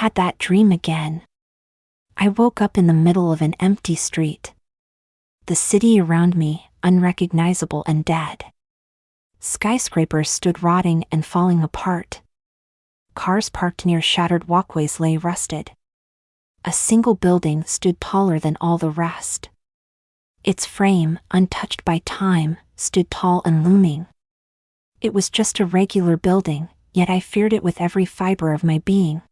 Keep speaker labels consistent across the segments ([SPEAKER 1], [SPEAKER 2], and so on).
[SPEAKER 1] had that dream again. I woke up in the middle of an empty street. The city around me, unrecognizable and dead. Skyscrapers stood rotting and falling apart. Cars parked near shattered walkways lay rusted. A single building stood taller than all the rest. Its frame, untouched by time, stood tall and looming. It was just a regular building, yet I feared it with every fiber of my being.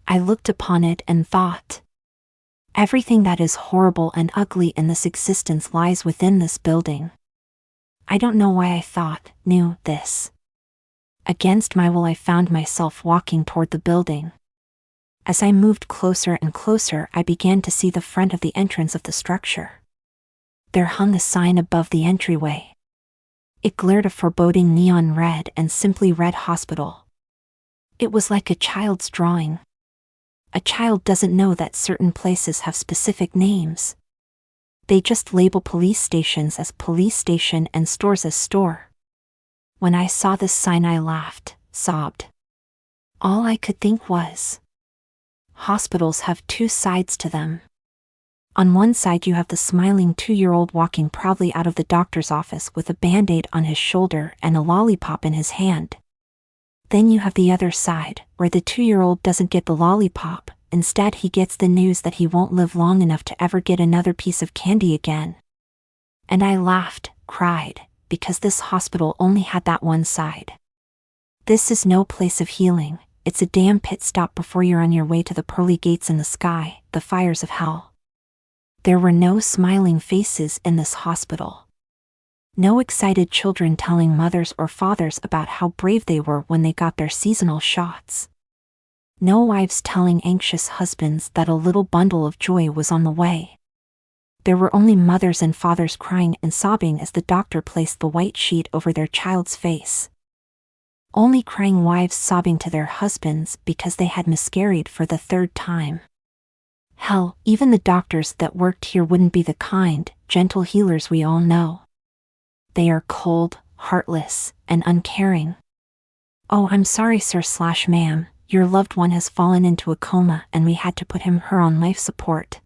[SPEAKER 1] I looked upon it and thought, everything that is horrible and ugly in this existence lies within this building. I don't know why I knew this. Against my will I found myself walking toward the building. As I moved closer and closer, I began to see the front of the entrance of the structure. There hung a sign above the entryway. It glared a foreboding neon red and simply read hospital. It was like a child's drawing. A child doesn't know that certain places have specific names. They just label police stations as police station and stores as store. When I saw this sign I laughed, sobbed. All I could think was, hospitals have two sides to them. On one side you have the smiling 2-year-old walking proudly out of the doctor's office with a band-aid on his shoulder and a lollipop in his hand. Then you have the other side, where the 2-year-old doesn't get the lollipop, instead he gets the news that he won't live long enough to ever get another piece of candy again. And I laughed, cried, because this hospital only had that one side. This is no place of healing, it's a damn pit stop before you're on your way to the pearly gates in the sky, the fires of hell. There were no smiling faces in this hospital. No excited children telling mothers or fathers about how brave they were when they got their seasonal shots. No wives telling anxious husbands that a little bundle of joy was on the way. There were only mothers and fathers crying and sobbing as the doctor placed the white sheet over their child's face. Only crying wives sobbing to their husbands because they had miscarried for the 3rd time. Hell, even the doctors that worked here wouldn't be the kind, gentle healers we all know. They are cold, heartless, and uncaring. Oh, I'm sorry sir/ma'am, your loved one has fallen into a coma and we had to put him/her on life support.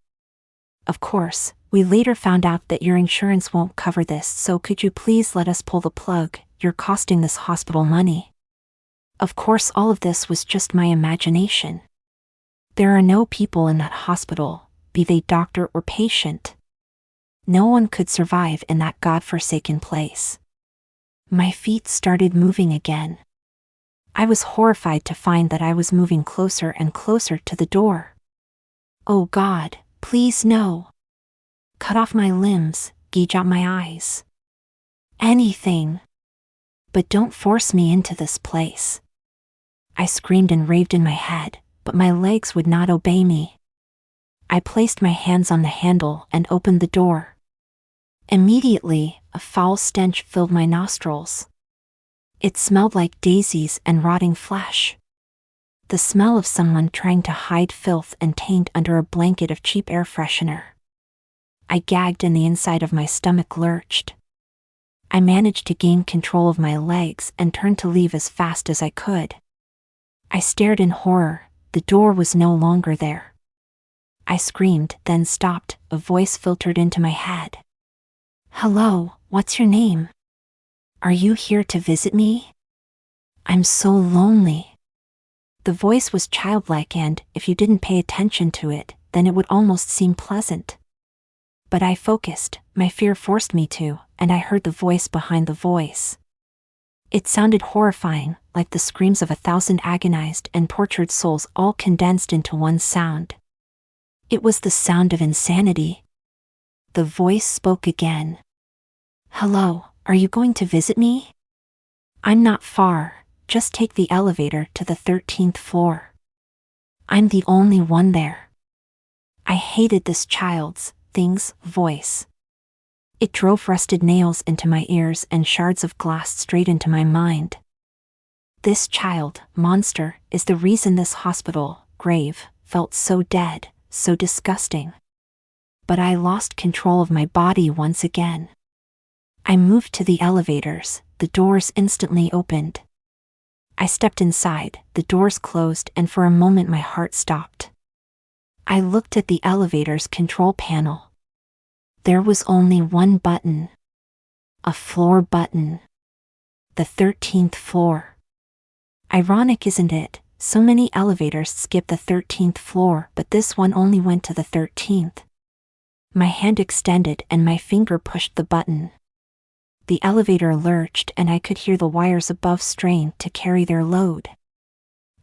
[SPEAKER 1] Of course, we later found out that your insurance won't cover this, so could you please let us pull the plug, you're costing this hospital money. Of course all of this was just my imagination. There are no people in that hospital, be they doctor or patient. No one could survive in that godforsaken place. My feet started moving again. I was horrified to find that I was moving closer and closer to the door. Oh God, please no. Cut off my limbs, gouge out my eyes. Anything. But don't force me into this place. I screamed and raved in my head, but my legs would not obey me. I placed my hands on the handle and opened the door. Immediately, a foul stench filled my nostrils. It smelled like daisies and rotting flesh. The smell of someone trying to hide filth and taint under a blanket of cheap air freshener. I gagged and the inside of my stomach lurched. I managed to gain control of my legs and turned to leave as fast as I could. I stared in horror, the door was no longer there. I screamed, then stopped, a voice filtered into my head. Hello, what's your name? Are you here to visit me? I'm so lonely. The voice was childlike and, if you didn't pay attention to it, then it would almost seem pleasant. But I focused, my fear forced me to, and I heard the voice behind the voice. It sounded horrifying, like the screams of 1,000 agonized and tortured souls all condensed into one sound. It was the sound of insanity. The voice spoke again. Hello, are you going to visit me? I'm not far, just take the elevator to the 13th floor. I'm the only one there. I hated this thing's voice. It drove rusted nails into my ears and shards of glass straight into my mind. This monster, is the reason this hospital, grave, felt so dead, so disgusting. But I lost control of my body once again. I moved to the elevators, the doors instantly opened. I stepped inside, the doors closed, and for a moment my heart stopped. I looked at the elevator's control panel. There was only one button. A floor button. The 13th floor. Ironic, isn't it? So many elevators skip the 13th floor, but this one only went to the 13th. My hand extended and my finger pushed the button. The elevator lurched and I could hear the wires above strain to carry their load.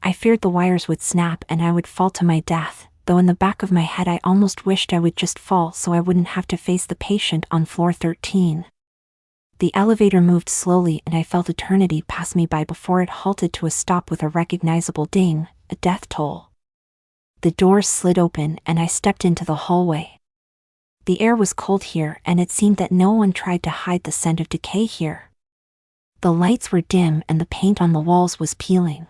[SPEAKER 1] I feared the wires would snap and I would fall to my death, though in the back of my head I almost wished I would just fall so I wouldn't have to face the patient on floor 13. The elevator moved slowly and I felt eternity pass me by before it halted to a stop with a recognizable ding, a death toll. The doors slid open and I stepped into the hallway. The air was cold here and it seemed that no one tried to hide the scent of decay here. The lights were dim and the paint on the walls was peeling.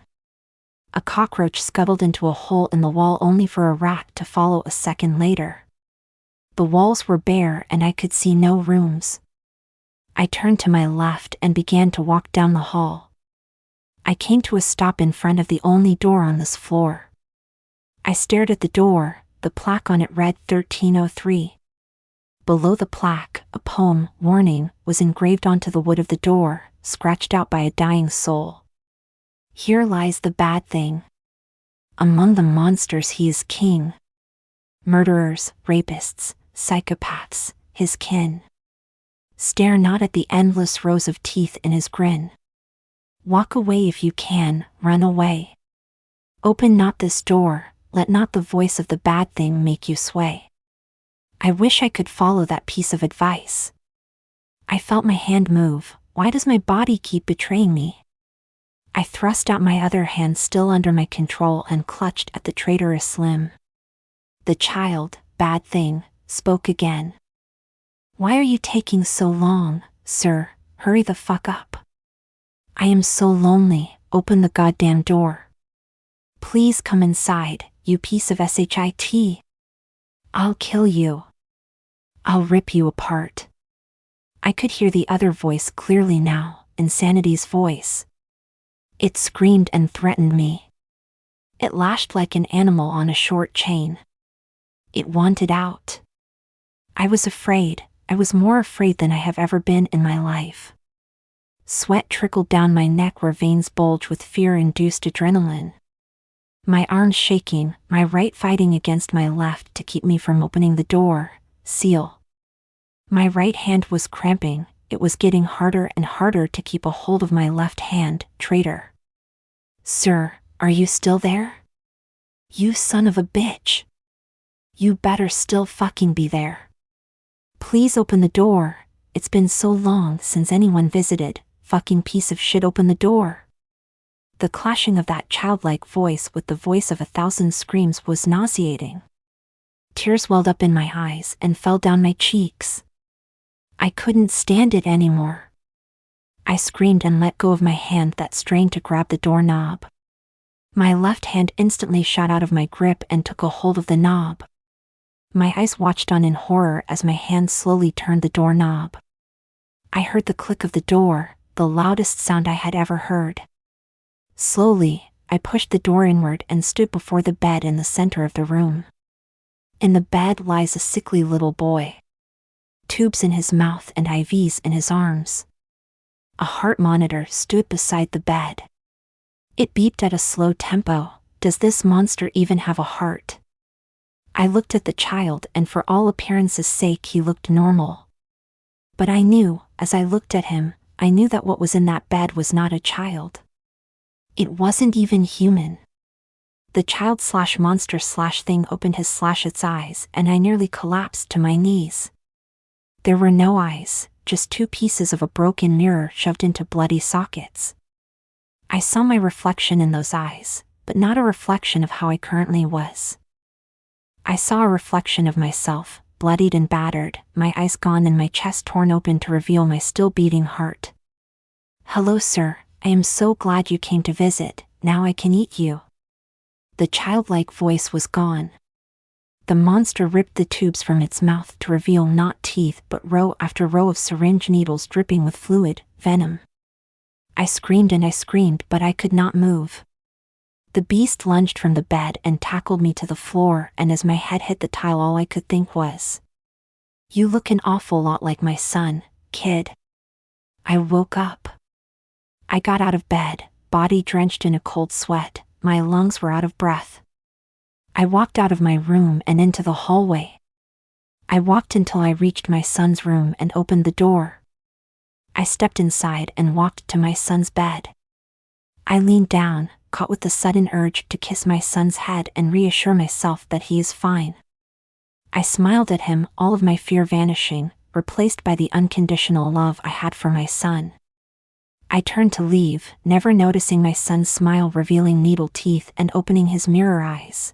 [SPEAKER 1] A cockroach scuttled into a hole in the wall only for a rat to follow a second later. The walls were bare and I could see no rooms. I turned to my left and began to walk down the hall. I came to a stop in front of the only door on this floor. I stared at the door, the plaque on it read 1303. Below the plaque, a poem, warning, was engraved onto the wood of the door, scratched out by a dying soul. Here lies the bad thing. Among the monsters he is king. Murderers, rapists, psychopaths, his kin. Stare not at the endless rows of teeth in his grin. Walk away if you can, run away. Open not this door, let not the voice of the bad thing make you sway. I wish I could follow that piece of advice. I felt my hand move. Why does my body keep betraying me? I thrust out my other hand still under my control and clutched at the traitorous limb. The child, bad thing, spoke again. Why are you taking so long, sir? Hurry the fuck up. I am so lonely, open the goddamn door. Please come inside, you piece of shit. I'll kill you. I'll rip you apart. I could hear the other voice clearly now, Insanity's voice. It screamed and threatened me. It lashed like an animal on a short chain. It wanted out. I was afraid. I was more afraid than I have ever been in my life. Sweat trickled down my neck where veins bulged with fear-induced adrenaline. My arms shaking, my right fighting against my left to keep me from opening the door, seal. My right hand was cramping, it was getting harder and harder to keep a hold of my left hand, traitor. Sir, are you still there? You son of a bitch. You better still fucking be there. Please open the door, it's been so long since anyone visited, fucking piece of shit, open the door. The clashing of that childlike voice with the voice of 1,000 screams was nauseating. Tears welled up in my eyes and fell down my cheeks. I couldn't stand it anymore. I screamed and let go of my hand that strained to grab the doorknob. My left hand instantly shot out of my grip and took a hold of the knob. My eyes watched on in horror as my hand slowly turned the doorknob. I heard the click of the door, the loudest sound I had ever heard. Slowly, I pushed the door inward and stood before the bed in the center of the room. In the bed lies a sickly little boy. Tubes in his mouth and IVs in his arms. A heart monitor stood beside the bed. It beeped at a slow tempo. Does this monster even have a heart? I looked at the child and for all appearance's sake he looked normal. But I knew, as I looked at him, I knew that what was in that bed was not a child. It wasn't even human. The child/monster/thing opened its eyes and I nearly collapsed to my knees. There were no eyes, just two pieces of a broken mirror shoved into bloody sockets. I saw my reflection in those eyes, but not a reflection of how I currently was. I saw a reflection of myself, bloodied and battered, my eyes gone and my chest torn open to reveal my still beating heart. Hello, sir, I am so glad you came to visit, now I can eat you. The childlike voice was gone. The monster ripped the tubes from its mouth to reveal not teeth but row after row of syringe needles dripping with fluid, venom. I screamed, but I could not move. The beast lunged from the bed and tackled me to the floor, and as my head hit the tile, all I could think was, "You look an awful lot like my son, kid." I woke up. I got out of bed, body drenched in a cold sweat, my lungs were out of breath. I walked out of my room and into the hallway. I walked until I reached my son's room and opened the door. I stepped inside and walked to my son's bed. I leaned down, caught with the sudden urge to kiss my son's head and reassure myself that he is fine. I smiled at him, all of my fear vanishing, replaced by the unconditional love I had for my son. I turned to leave, never noticing my son's smile revealing needle teeth and opening his mirror eyes.